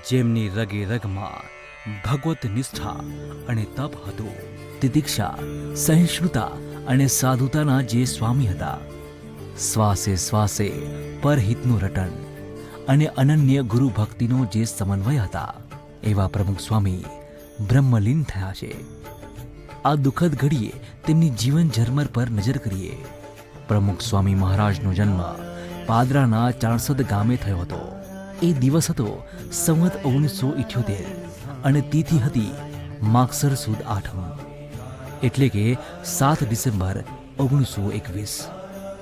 જેમની રગે રગમાં ભગવત નિષ્ઠા અને તપ હતું, તિતિક્ષા, સહિષ્ણુતા અને સાધુતાના જે સ્વામી હતા, શ્વાસે શ્વાસે પરહિતનું રટન અને અનન્ય ગુરુ ભક્તિનો જે સમન્વય હતા, એવા પ્રમુખ સ્વામી બ્રહ્મલીન થયા છે. આ દુઃખદ ઘડીએ તેમની જીવન ઝરમર પર નજર કરીએ. પ્રમુખ સ્વામી મહારાજનો જન્મ પાદરાના ચાણસદ ગામે થયો હતો. એ દિવસ હતો સંવત 1978 અને તિથિ હતી માગસર સુદ આઠમ, એટલે કે 7 ડિસેમ્બર 1921.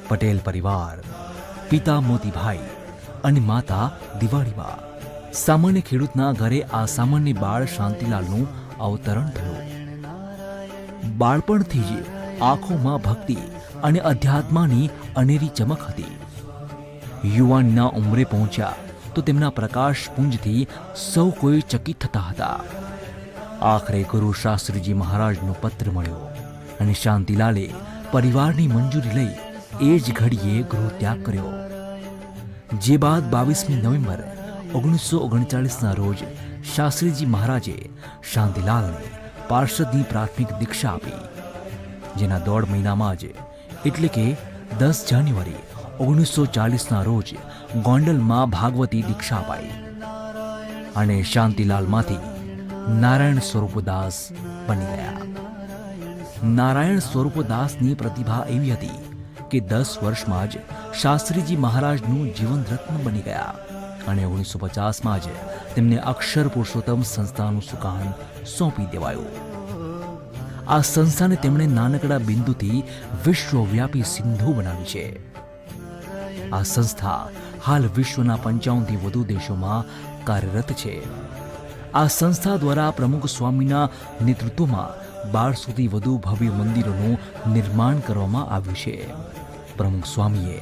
પટેલ પરિવાર, પિતા મોતીભાઈ અને માતા દિવાળીબા. સામાન્ય ખેડૂતના ઘરે આ સામાન્ય બાળ શાંતિલાલનું અવતરણ થયું. બાળપણથી જ આંખોમાં ભક્તિ અને અધ્યાત્માની અનેરી ચમક હતી. યુવાનના ઉંમરે પહોંચ્યા તો તેમના પ્રકાશ પુંજથી સૌ કોઈ ચકિત થતા હતા. આખરે ગુરુ શાસ્ત્રીજી મહારાજનો પત્ર મળ્યો અને શાંતિલાલે પરિવારની મંજૂરી લઈ એ જ ઘડીએ ગૃહ ત્યાગ કર્યો. જે બાદ 22મી નવેમ્બર 1939ના રોજ શાસ્ત્રીજી મહારાજે શાંતિલાલને પાર્ષદની પ્રાથમિક દીક્ષા આપી, જેના 1.5 મહિનામાં જ એટલે કે 10 જાન્યુઆરી 1940ના રોજ ગોંડલમાં ભાગવતી દીક્ષા અપાઈ અને શાંતિલાલમાંથી નારાયણ સ્વરૂપદાસ બની ગયા. નારાયણ સ્વરૂપદાસની પ્રતિભા એવી હતી કે 10 વર્ષમાં જ શાસ્ત્રીજી મહારાજનું જીવન રત્ન બની ગયા અને 1950માં જ તેમને અક્ષર પુરુષોત્તમ સંસ્થાનું સુકાન સોંપી દેવાયું. આ સંસ્થાને તેમણે નાનકડા બિંદુથી વિશ્વવ્યાપી સિંધુ બનાવી છે. આ સંસ્થા હાલ વિશ્વના 55થી વધુ દેશોમાં કાર્યરત છે. આ સંસ્થા દ્વારા પ્રમુખ સ્વામીના નેતૃત્વમાં 1200થી વધુ ભવ્ય મંદિરોનું નિર્માણ કરવામાં આવ્યું છે. પ્રમુખ સ્વામીએ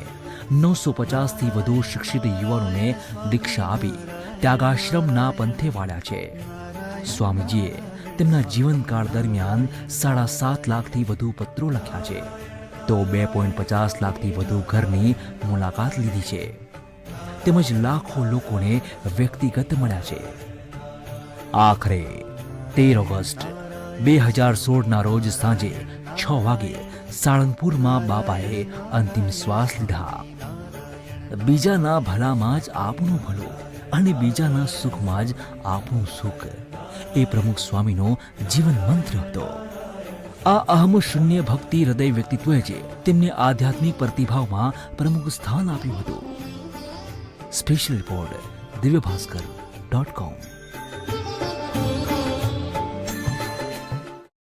950થી વધુ શિક્ષિત યુવાનોને દીક્ષા આપી ત્યાગાશ્રમના પંથે વાળ્યા છે. સ્વામીજીએ તેમના જીવનકાળ દરમિયાન 7.5 લાખથી વધુ પત્રો લખ્યા છે, તો 2.50 લાખથી વધુ ઘરની મુલાકાત લીધી છે, તેમજ લાખો લોકોને વ્યક્તિગત મળ્યા છે. આખરે 13 ઓગસ્ટ 2016ના રોજ સાંજે 6 વાગે સાળંગપુરમાં બાપાએ અંતિમ શ્વાસ લીધા. બીજાના ભલામાં જ આપણું ભલું અને બીજાના સુખમાં જ આપણું સુખ, એ પ્રમુખ સ્વામીનો જીવન મંત્ર હતો. આ અહમ શૂન્ય ભક્તિ હૃદય વ્યક્તિત્વએ જ તેમને આધ્યાત્મિક પ્રતિભાવમાં પ્રમુખ સ્થાન આપ્યું હતું. Special report divyabhaskar.com